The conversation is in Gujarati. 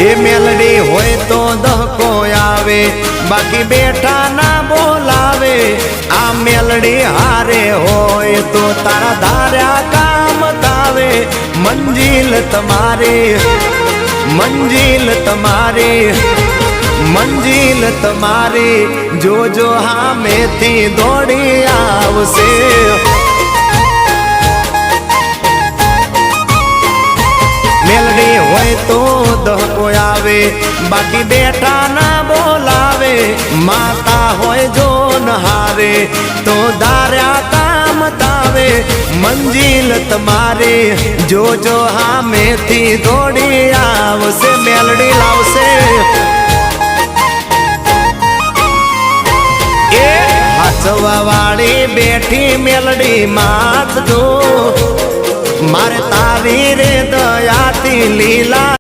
એ મેલડી હોય તો દહકો આવે, બાકી બેઠા ના બોલાવે। આ મેલડી હારે હોય તો તારા ધાર્યા કામ તાવે। મંજિલ તમારી, મંજિલ તમારી, મંજિલ તમારી, જોજો હામેથી દોડી આવશે। મેલડી હોય તો દહકો આવે, બાકી બેઠા ના બોલાવે। માતા હોય જો નહારે તો ધાર્યા કામ તાવે। મંજિલ તમારી, જોજો હામેથી દોડી આવશે। મેલડી લાવશે। એ હાચવા વાળી બેઠી મેલડી માત જો, મારે તારી રે દયાથી લીલા